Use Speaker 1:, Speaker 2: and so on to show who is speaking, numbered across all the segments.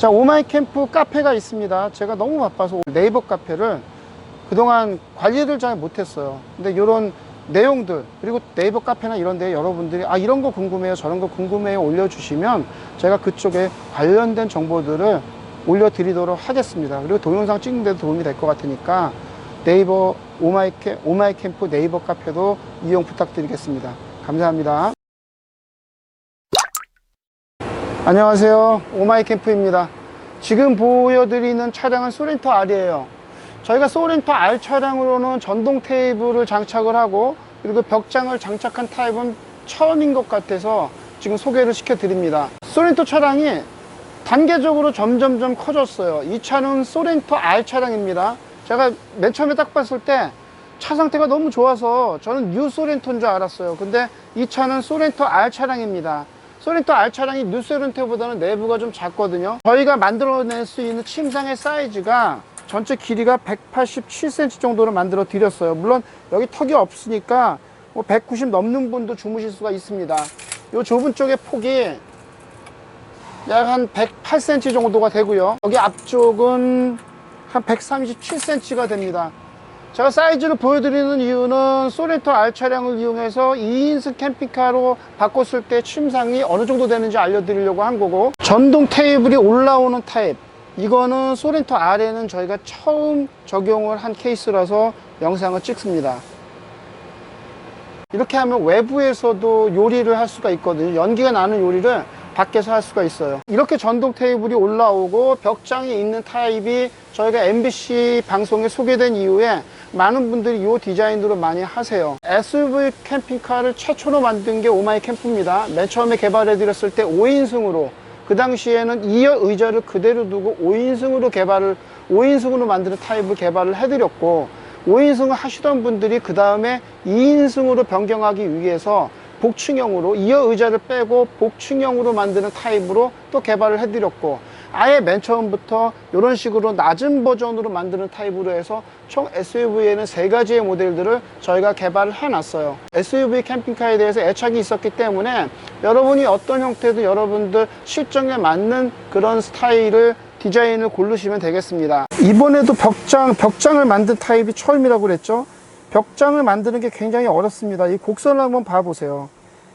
Speaker 1: 자, 오마이캠프 카페가 있습니다. 제가 너무 바빠서 네이버 카페를 그동안 관리를 잘 못했어요. 근데 이런 내용들, 그리고 네이버 카페나 이런 데 여러분들이 이런 거 궁금해요, 저런 거 궁금해요 올려주시면 제가 그쪽에 관련된 정보들을 올려드리도록 하겠습니다. 그리고 동영상 찍는 데도 도움이 될 것 같으니까 네이버 오마이캠프 네이버 카페도 이용 부탁드리겠습니다. 감사합니다. 안녕하세요, 오마이캠프입니다. 지금 보여드리는 차량은 소렌토 R이에요. 저희가 소렌토 R 차량으로는 전동 테이블을 장착을 하고, 그리고 벽장을 장착한 타입은 처음인 것 같아서 지금 소개를 시켜 드립니다. 소렌토 차량이 단계적으로 점점점 커졌어요. 이 차는 소렌토 R 차량입니다. 제가 맨 처음에 딱 봤을 때 차 상태가 너무 좋아서 저는 뉴 소렌토인 줄 알았어요. 근데 이 차는 소렌토 R 차량입니다. 소렌토 R 차량이 뉴 소렌토보다는 내부가 좀 작거든요. 저희가 만들어낼 수 있는 침상의 사이즈가 전체 길이가 187cm 정도로 만들어 드렸어요. 물론 여기 턱이 없으니까 190 넘는 분도 주무실 수가 있습니다. 이 좁은 쪽의 폭이 약 한 108cm 정도가 되고요. 여기 앞쪽은 한 137cm가 됩니다. 제가 사이즈를 보여드리는 이유는 소렌토 R 차량을 이용해서 2인승 캠핑카로 바꿨을 때 침상이 어느 정도 되는지 알려드리려고 한 거고, 전동 테이블이 올라오는 타입, 이거는 소렌토 R에는 저희가 처음 적용을 한 케이스라서 영상을 찍습니다. 이렇게 하면 외부에서도 요리를 할 수가 있거든요. 연기가 나는 요리를 밖에서 할 수가 있어요. 이렇게 전동 테이블이 올라오고 벽장이 있는 타입이 저희가 MBC 방송에 소개된 이후에 많은 분들이 이 디자인으로 많이 하세요. SUV 캠핑카를 최초로 만든 게 오마이캠프입니다. 맨 처음에 개발해 드렸을 때 5인승으로, 그 당시에는 2열 의자를 그대로 두고 5인승으로 만드는 타입을 개발을 해드렸고, 5인승을 하시던 분들이 그 다음에 2인승으로 변경하기 위해서 복층형으로 2열 의자를 빼고 복층형으로 만드는 타입으로 또 개발을 해드렸고, 아예 맨 처음부터 이런 식으로 낮은 버전으로 만드는 타입으로 해서 총 SUV에는 3가지의 모델들을 저희가 개발을 해놨어요. SUV 캠핑카에 대해서 애착이 있었기 때문에 여러분이 어떤 형태도 여러분들 실정에 맞는 그런 스타일을 디자인을 고르시면 되겠습니다. 이번에도 벽장을 만든 타입이 처음이라고 그랬죠. 벽장을 만드는 게 굉장히 어렵습니다. 이 곡선을 한번 봐보세요.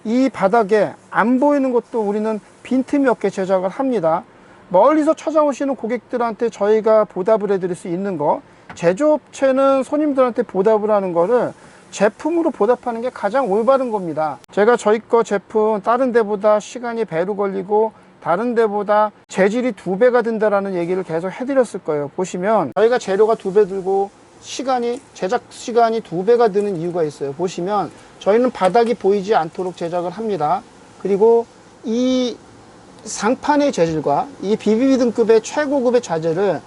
Speaker 1: 이 바닥에 안 보이는 것도 우리는 빈틈이 없게 제작을 합니다. 멀리서 찾아오시는 고객들한테 저희가 보답을 해드릴 수 있는 거, 제조업체는 손님들한테 보답을 하는 거를 제품으로 보답하는 게 가장 올바른 겁니다. 제가 저희 거 제품 다른 데보다 시간이 배로 걸리고 다른 데보다 재질이 2배가 든다라는 얘기를 계속 해드렸을 거예요. 보시면 저희가 재료가 2배 들고 제작 시간이 2배가 드는 이유가 있어요. 보시면 저희는 바닥이 보이지 않도록 제작을 합니다. 그리고 이 상판의 재질과 이 BBB 등급의 최고급의 자재를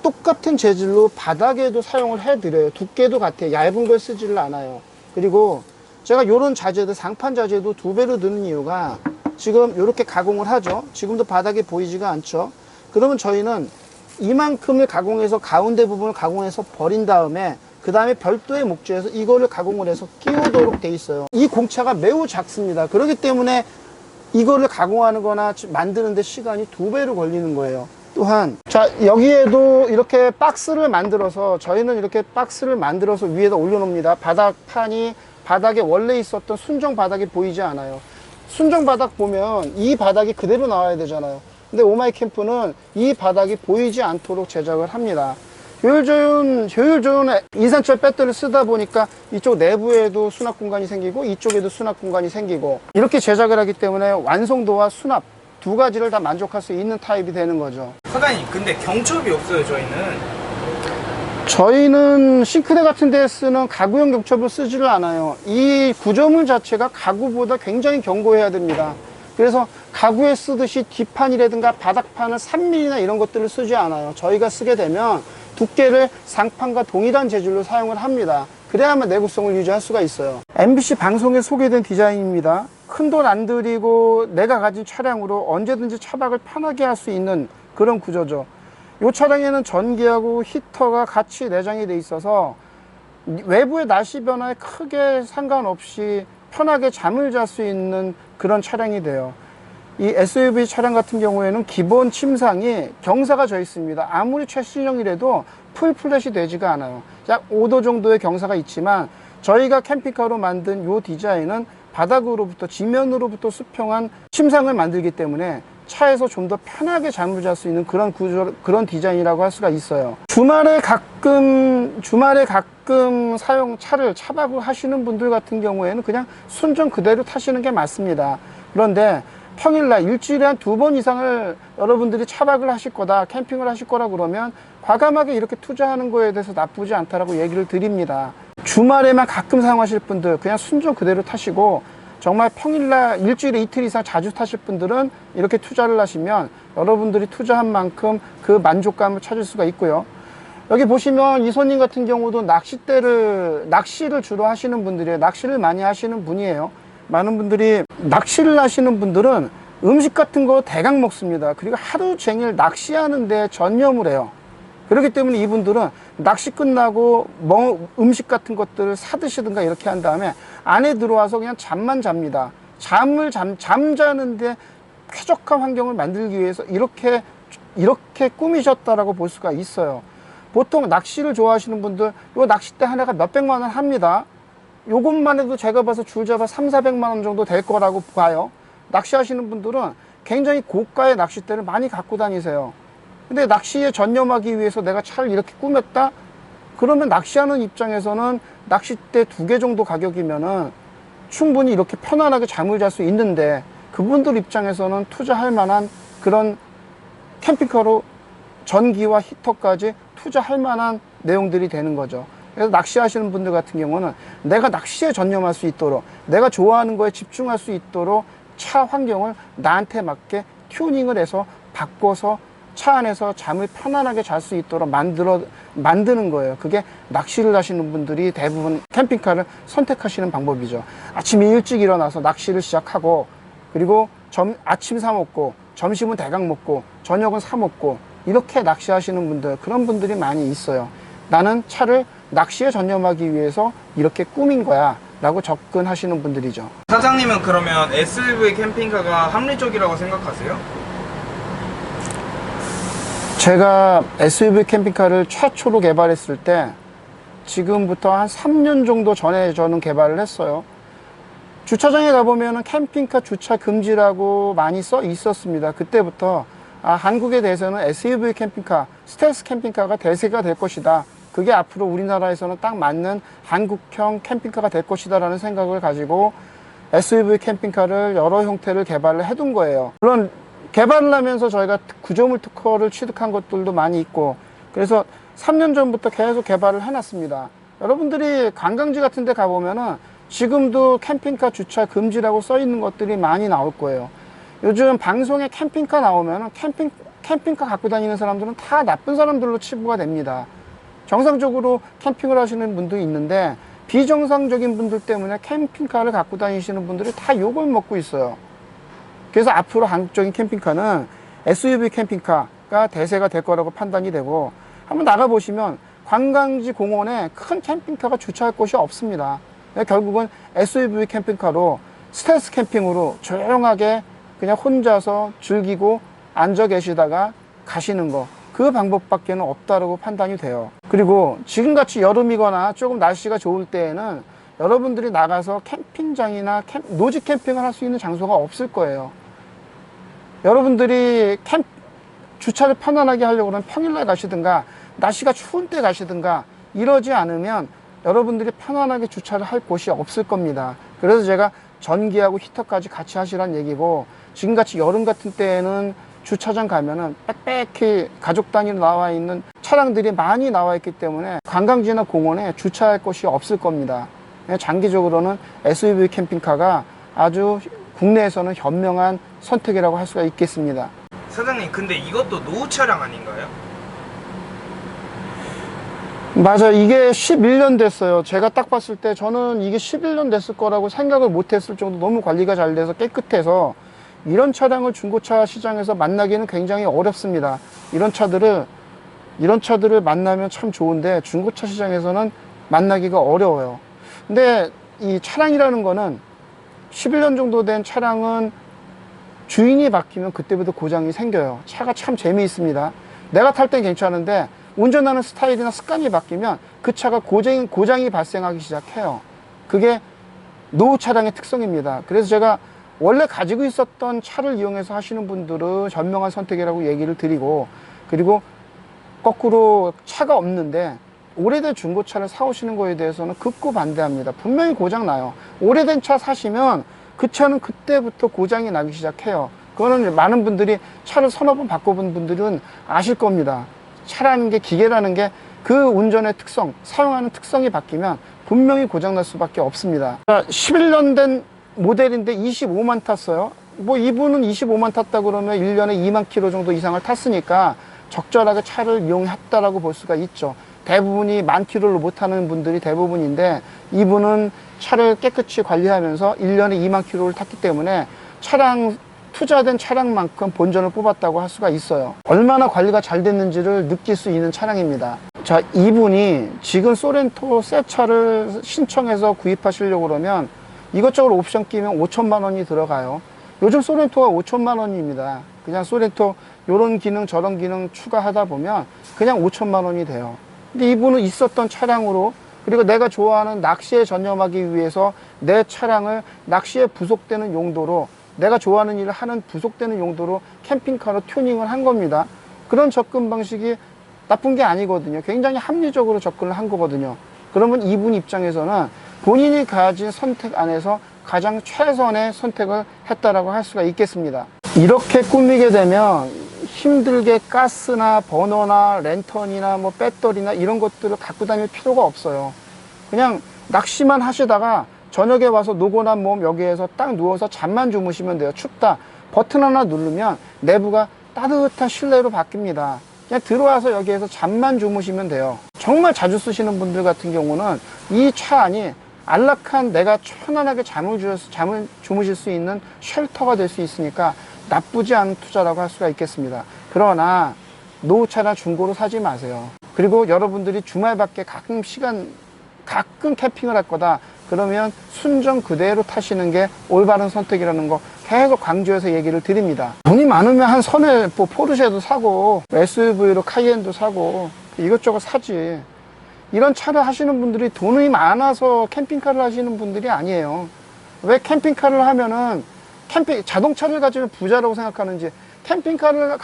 Speaker 1: 똑같은 재질로 바닥에도 사용을 해드려요. 두께도 같아요. 얇은 걸 쓰지를 않아요. 그리고 제가 이런 자재들, 상판 자재도 2배로 드는 이유가, 지금 이렇게 가공을 하죠. 지금도 바닥에 보이지가 않죠. 그러면 저희는 이만큼을 가공해서 가운데 부분을 가공해서 버린 다음에 그 다음에 별도의 목재에서 이거를 가공을 해서 끼우도록 돼 있어요. 이 공차가 매우 작습니다. 그렇기 때문에 이거를 가공하는 거나 만드는 데 시간이 2배로 걸리는 거예요. 또한 여기에도 이렇게 박스를 만들어서, 저희는 이렇게 박스를 만들어서 위에다 올려놓습니다. 바닥판이 바닥에 원래 있었던 순정 바닥이 보이지 않아요. 순정 바닥 보면 이 바닥이 그대로 나와야 되잖아요. 근데 오마이캠프는 이 바닥이 보이지 않도록 제작을 합니다. 효율 좋은 인산철 배터리를 쓰다 보니까 이쪽 내부에도 수납 공간이 생기고 이쪽에도 수납 공간이 생기고, 이렇게 제작을 하기 때문에 완성도와 수납 2가지를 다 만족할 수 있는 타입이 되는 거죠.
Speaker 2: 사장님, 근데 경첩이 없어요.
Speaker 1: 저희는 싱크대 같은 데 쓰는 가구용 경첩을 쓰지를 않아요. 이 구조물 자체가 가구보다 굉장히 견고해야 됩니다. 그래서 가구에 쓰듯이 뒷판이라든가 바닥판을 3mm나 이런 것들을 쓰지 않아요. 저희가 쓰게 되면 두께를 상판과 동일한 재질로 사용을 합니다. 그래야만 내구성을 유지할 수가 있어요. MBC 방송에 소개된 디자인입니다. 큰 돈 안 들이고 내가 가진 차량으로 언제든지 차박을 편하게 할 수 있는 그런 구조죠. 이 차량에는 전기하고 히터가 같이 내장이 돼 있어서 외부의 날씨 변화에 크게 상관없이 편하게 잠을 잘 수 있는 그런 차량이 돼요. 이 SUV 차량 같은 경우에는 기본 침상이 경사가 져 있습니다. 아무리 최신형이라도 풀 플랫이 되지가 않아요. 약 5도 정도의 경사가 있지만 저희가 캠핑카로 만든 이 디자인은 바닥으로부터 지면으로부터 수평한 침상을 만들기 때문에 차에서 좀 더 편하게 잠을 잘 수 있는 그런 구조, 그런 디자인이라고 할 수가 있어요. 주말에 가끔 차를 차박을 하시는 분들 같은 경우에는 그냥 순정 그대로 타시는 게 맞습니다. 그런데 평일날 일주일에 한 2번 이상을 여러분들이 차박을 하실 거다, 캠핑을 하실 거라 그러면 과감하게 이렇게 투자하는 거에 대해서 나쁘지 않다라고 얘기를 드립니다. 주말에만 가끔 사용하실 분들 그냥 순정 그대로 타시고, 정말 평일날 일주일에 이틀 이상 자주 타실 분들은 이렇게 투자를 하시면 여러분들이 투자한 만큼 그 만족감을 찾을 수가 있고요. 여기 보시면 이 손님 같은 경우도 낚시를 주로 하시는 분들이에요. 낚시를 많이 하시는 분이에요. 많은 분들이 낚시를 하시는 분들은 음식 같은 거 대강 먹습니다. 그리고 하루 종일 낚시하는 데 전념을 해요. 그렇기 때문에 이분들은 낚시 끝나고 음식 같은 것들을 사 드시든가 이렇게 한 다음에 안에 들어와서 그냥 잠만 잡니다. 잠자는데 쾌적한 환경을 만들기 위해서 이렇게 꾸미셨다라고 볼 수가 있어요. 보통 낚시를 좋아하시는 분들, 요 낚싯대 하나가 몇백만 원 합니다. 요것만 해도 제가 봐서 줄 잡아 300~400만 원 정도 될 거라고 봐요. 낚시하시는 분들은 굉장히 고가의 낚싯대를 많이 갖고 다니세요. 근데 낚시에 전념하기 위해서 내가 차를 이렇게 꾸몄다? 그러면 낚시하는 입장에서는 낚싯대 2개 정도 가격이면은 충분히 이렇게 편안하게 잠을 잘 수 있는데, 그분들 입장에서는 투자할 만한 그런 캠핑카로 전기와 히터까지 투자할 만한 내용들이 되는 거죠. 그래서 낚시하시는 분들 같은 경우는 내가 낚시에 전념할 수 있도록, 내가 좋아하는 거에 집중할 수 있도록 차 환경을 나한테 맞게 튜닝을 해서 바꿔서 차 안에서 잠을 편안하게 잘 수 있도록 만드는 거예요. 그게 낚시를 하시는 분들이 대부분 캠핑카를 선택하시는 방법이죠. 아침에 일찍 일어나서 낚시를 시작하고, 그리고 아침 사 먹고, 점심은 대강 먹고, 저녁은 사 먹고, 이렇게 낚시하시는 분들, 그런 분들이 많이 있어요. 나는 차를 낚시에 전념하기 위해서 이렇게 꾸민 거야 라고 접근하시는 분들이죠.
Speaker 2: 사장님은 그러면 SUV 캠핑카가 합리적이라고 생각하세요?
Speaker 1: 제가 SUV 캠핑카를 최초로 개발했을 때 지금부터 한 3년 정도 전에 저는 개발을 했어요. 주차장에 가보면 캠핑카 주차 금지라고 많이 써 있었습니다. 그때부터 한국에 대해서는 SUV 캠핑카, 스텔스 캠핑카가 대세가 될 것이다. 그게 앞으로 우리나라에서는 딱 맞는 한국형 캠핑카가 될 것이다 라는 생각을 가지고 SUV 캠핑카를 여러 형태를 개발을 해둔 거예요. 물론 개발을 하면서 저희가 구조물 특허를 취득한 것들도 많이 있고, 그래서 3년 전부터 계속 개발을 해놨습니다. 여러분들이 관광지 같은 데 가보면은 지금도 캠핑카 주차 금지라고 써 있는 것들이 많이 나올 거예요. 요즘 방송에 캠핑카 나오면은 캠핑카 갖고 다니는 사람들은 다 나쁜 사람들로 치부가 됩니다. 정상적으로 캠핑을 하시는 분도 있는데 비정상적인 분들 때문에 캠핑카를 갖고 다니시는 분들이 다 욕을 먹고 있어요. 그래서 앞으로 한국적인 캠핑카는 SUV 캠핑카가 대세가 될 거라고 판단이 되고, 한번 나가보시면 관광지 공원에 큰 캠핑카가 주차할 곳이 없습니다. 결국은 SUV 캠핑카로 스텔스 캠핑으로 조용하게 그냥 혼자서 즐기고 앉아 계시다가 가시는 거, 그 방법밖에는 없다고 판단이 돼요. 그리고 지금같이 여름이거나 조금 날씨가 좋을 때에는 여러분들이 나가서 캠핑장이나 노지 캠핑을 할 수 있는 장소가 없을 거예요. 여러분들이 주차를 편안하게 하려고 그러면 평일날 가시든가 날씨가 추운 때 가시든가, 이러지 않으면 여러분들이 편안하게 주차를 할 곳이 없을 겁니다. 그래서 제가 전기하고 히터까지 같이 하시란 얘기고, 지금같이 여름 같은 때에는 주차장 가면은 빽빽히 가족 단위로 나와 있는 차량들이 많이 나와 있기 때문에 관광지나 공원에 주차할 곳이 없을 겁니다. 장기적으로는 SUV 캠핑카가 아주 국내에서는 현명한 선택이라고 할 수가 있겠습니다.
Speaker 2: 사장님, 근데 이것도 노후 차량 아닌가요?
Speaker 1: 맞아, 이게 11년 됐어요. 제가 딱 봤을 때 저는 이게 11년 됐을 거라고 생각을 못 했을 정도 너무 관리가 잘 돼서 깨끗해서, 이런 차량을 중고차 시장에서 만나기는 굉장히 어렵습니다. 이런 차들을 만나면 참 좋은데 중고차 시장에서는 만나기가 어려워요. 근데 이 차량이라는 거는 11년 정도 된 차량은 주인이 바뀌면 그때부터 고장이 생겨요. 차가 참 재미있습니다. 내가 탈 땐 괜찮은데 운전하는 스타일이나 습관이 바뀌면 그 차가 고장이 발생하기 시작해요. 그게 노후 차량의 특성입니다. 그래서 제가 원래 가지고 있었던 차를 이용해서 하시는 분들은 현명한 선택이라고 얘기를 드리고, 그리고 거꾸로 차가 없는데 오래된 중고차를 사오시는 거에 대해서는 극구 반대합니다. 분명히 고장나요. 오래된 차 사시면 그 차는 그때부터 고장이 나기 시작해요. 그거는 많은 분들이 차를 서너 번 바꿔본 분들은 아실 겁니다. 차라는 게, 기계라는 게 그 운전의 특성, 사용하는 특성이 바뀌면 분명히 고장날 수밖에 없습니다. 11년 된 모델인데 25만 탔어요. 뭐 이분은 25만 탔다 그러면 1년에 2만 킬로 정도 이상을 탔으니까 적절하게 차를 이용했다라고 볼 수가 있죠. 대부분이 만 킬로를 못 타는 분들이 대부분인데, 이분은 차를 깨끗이 관리하면서 1년에 2만 킬로를 탔기 때문에 투자된 차량만큼 본전을 뽑았다고 할 수가 있어요. 얼마나 관리가 잘 됐는지를 느낄 수 있는 차량입니다. 자, 이분이 지금 소렌토 새 차를 신청해서 구입하시려고 그러면 이것저것 옵션 끼면 5천만 원이 들어가요. 요즘 소렌토가 5천만 원입니다. 그냥 소렌토 요런 기능 저런 기능 추가하다 보면 그냥 5천만 원이 돼요. 근데 이분은 있었던 차량으로, 그리고 내가 좋아하는 낚시에 전념하기 위해서 내 차량을 낚시에 부속되는 용도로, 내가 좋아하는 일을 하는 부속되는 용도로 캠핑카로 튜닝을 한 겁니다. 그런 접근 방식이 나쁜 게 아니거든요. 굉장히 합리적으로 접근을 한 거거든요. 그러면 이분 입장에서는 본인이 가진 선택 안에서 가장 최선의 선택을 했다라고 할 수가 있겠습니다. 이렇게 꾸미게 되면 힘들게 가스나 버너나 랜턴이나 뭐 배터리나 이런 것들을 갖고 다닐 필요가 없어요. 그냥 낚시만 하시다가 저녁에 와서 노곤한 몸 여기에서 딱 누워서 잠만 주무시면 돼요. 춥다, 버튼 하나 누르면 내부가 따뜻한 실내로 바뀝니다. 그냥 들어와서 여기에서 잠만 주무시면 돼요. 정말 자주 쓰시는 분들 같은 경우는 이 차 안이 안락한, 내가 편안하게 잠을 주무실 수 있는 쉘터가 될 수 있으니까 나쁘지 않은 투자라고 할 수가 있겠습니다. 그러나 노후차나 중고로 사지 마세요. 그리고 여러분들이 주말밖에 가끔 캠핑을 할 거다 그러면 순정 그대로 타시는 게 올바른 선택이라는 거 계속 강조해서 얘기를 드립니다. 돈이 많으면 한 선에 뭐 포르쉐도 사고 SUV로 카이엔도 사고 이것저것 사지. 이런 차를 하시는 분들이 돈이 많아서 캠핑카를 하시는 분들이 아니에요. 왜 캠핑카를 하면은 자동차를 가지면 부자라고 생각하는지, 캠핑카를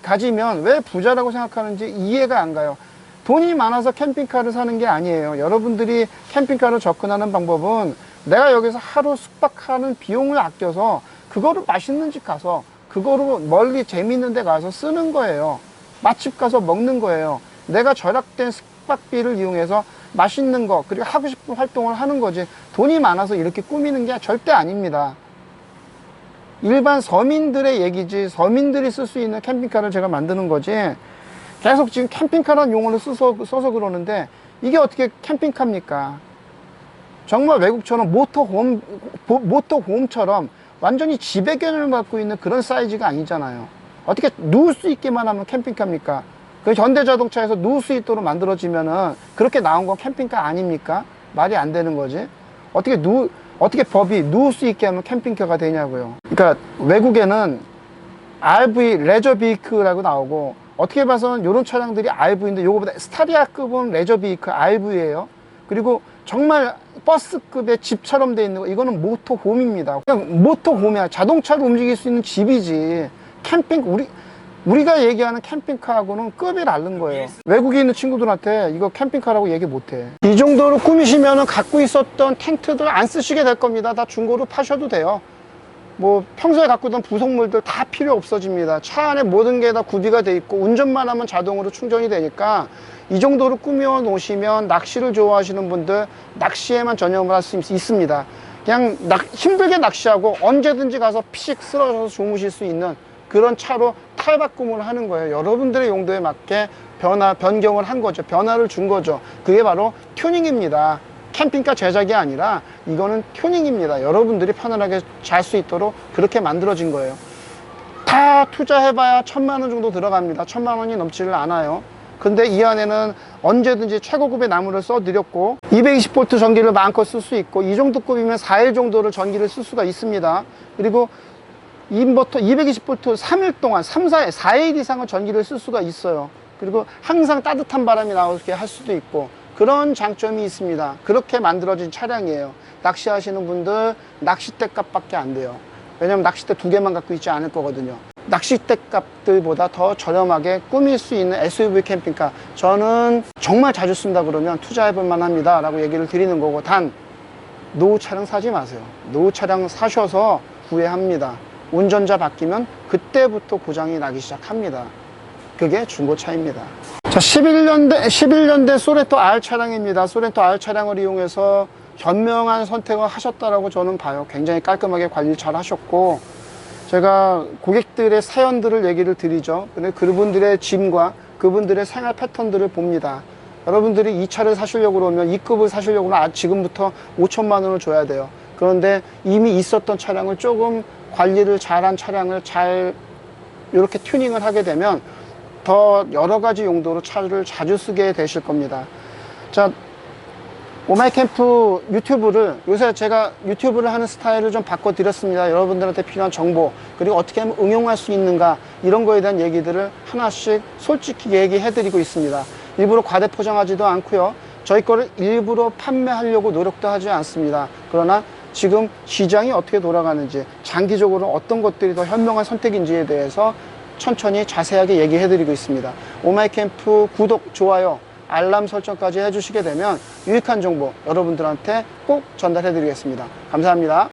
Speaker 1: 가지면 왜 부자라고 생각하는지 이해가 안 가요. 돈이 많아서 캠핑카를 사는 게 아니에요. 여러분들이 캠핑카를 접근하는 방법은 내가 여기서 하루 숙박하는 비용을 아껴서 그거를 맛있는 집 가서, 그거로 멀리 재밌는 데 가서 쓰는 거예요. 맛집 가서 먹는 거예요. 내가 절약된 숙박비를 이용해서 맛있는 거, 그리고 하고 싶은 활동을 하는 거지, 돈이 많아서 이렇게 꾸미는 게 절대 아닙니다. 일반 서민들의 얘기지, 서민들이 쓸 수 있는 캠핑카를 제가 만드는 거지, 계속 지금 캠핑카라는 용어를 써서 그러는데 이게 어떻게 캠핑카입니까? 정말 외국처럼 모터홈처럼 완전히 지배 개념을 갖고 있는 그런 사이즈가 아니잖아요. 어떻게 누울 수 있게만 하면 캠핑카입니까? 그 현대자동차에서 누울 수 있도록 만들어지면은 그렇게 나온 건 캠핑카 아닙니까? 말이 안 되는 거지. 어떻게 법이 누울 수 있게 하면 캠핑카가 되냐고요. 그러니까 외국에는 RV, 레저 비이크라고 나오고, 어떻게 봐서는 이런 차량들이 RV인데 요거보다 스타리아급은 레저 비이크 RV예요. 그리고 정말 버스급의 집처럼 돼 있는 거, 이거는 모터홈입니다. 그냥 모터홈이야. 자동차로 움직일 수 있는 집이지. 우리가 얘기하는 캠핑카하고는 급이 다른 거예요. 외국에 있는 친구들한테 이거 캠핑카라고 얘기 못해. 이 정도로 꾸미시면 갖고 있었던 텐트들 안 쓰시게 될 겁니다. 다 중고로 파셔도 돼요. 뭐 평소에 갖고 있던 부속물들 다 필요 없어집니다. 차 안에 모든 게 다 구비가 돼 있고 운전만 하면 자동으로 충전이 되니까 이 정도로 꾸며 놓으시면 낚시를 좋아하시는 분들 낚시에만 전념을 할 수 있습니다. 그냥 힘들게 낚시하고 언제든지 가서 피식 쓰러져서 주무실 수 있는 그런 차로 탈바꿈을 하는 거예요. 여러분들의 용도에 맞게 변경을 한 거죠. 변화를 준 거죠. 그게 바로 튜닝입니다. 캠핑카 제작이 아니라 이거는 튜닝입니다. 여러분들이 편안하게 잘 수 있도록 그렇게 만들어진 거예요. 다 투자해봐야 1,000만 원 정도 들어갑니다. 1,000만 원이 넘지를 않아요. 근데 이 안에는 언제든지 최고급의 나무를 써드렸고 220V 전기를 마음껏 쓸 수 있고, 이 정도 급이면 4일 정도를 전기를 쓸 수가 있습니다. 그리고 인버터 220V 3일 동안 4일 이상은 전기를 쓸 수가 있어요. 그리고 항상 따뜻한 바람이 나오게 할 수도 있고 그런 장점이 있습니다. 그렇게 만들어진 차량이에요. 낚시하시는 분들 낚싯대 값밖에 안 돼요. 왜냐면 낚싯대 2개만 갖고 있지 않을 거거든요. 낚싯대 값들보다 더 저렴하게 꾸밀 수 있는 SUV 캠핑카, 저는 정말 자주 쓴다 그러면 투자해볼 만합니다 라고 얘기를 드리는 거고, 단 노후 차량 사지 마세요. 노후 차량 사셔서 후회합니다. 운전자 바뀌면 그때부터 고장이 나기 시작합니다. 그게 중고차입니다. 자, 11년대 소렌토 R 차량입니다. 소렌토 R 차량을 이용해서 현명한 선택을 하셨다라고 저는 봐요. 굉장히 깔끔하게 관리 잘 하셨고, 제가 고객들의 사연들을 얘기를 드리죠. 근데 그분들의 짐과 그분들의 생활 패턴들을 봅니다. 여러분들이 이 차를 사시려고 그러면, 이 급을 사시려고 그러면 지금부터 5천만 원을 줘야 돼요. 그런데 이미 있었던 차량을 조금 관리를 잘한 차량을 잘 이렇게 튜닝을 하게 되면 더 여러 가지 용도로 차를 자주 쓰게 되실 겁니다. 자, 오마이캠프 유튜브를, 요새 제가 유튜브를 하는 스타일을 좀 바꿔드렸습니다. 여러분들한테 필요한 정보, 그리고 어떻게 하면 응용할 수 있는가, 이런 거에 대한 얘기들을 하나씩 솔직히 얘기해드리고 있습니다. 일부러 과대포장하지도 않고요. 저희 거를 일부러 판매하려고 노력도 하지 않습니다. 그러나 지금 시장이 어떻게 돌아가는지, 장기적으로 어떤 것들이 더 현명한 선택인지에 대해서 천천히 자세하게 얘기해드리고 있습니다. 오마이캠프 구독, 좋아요, 알람 설정까지 해주시게 되면 유익한 정보 여러분들한테 꼭 전달해 드리겠습니다. 감사합니다.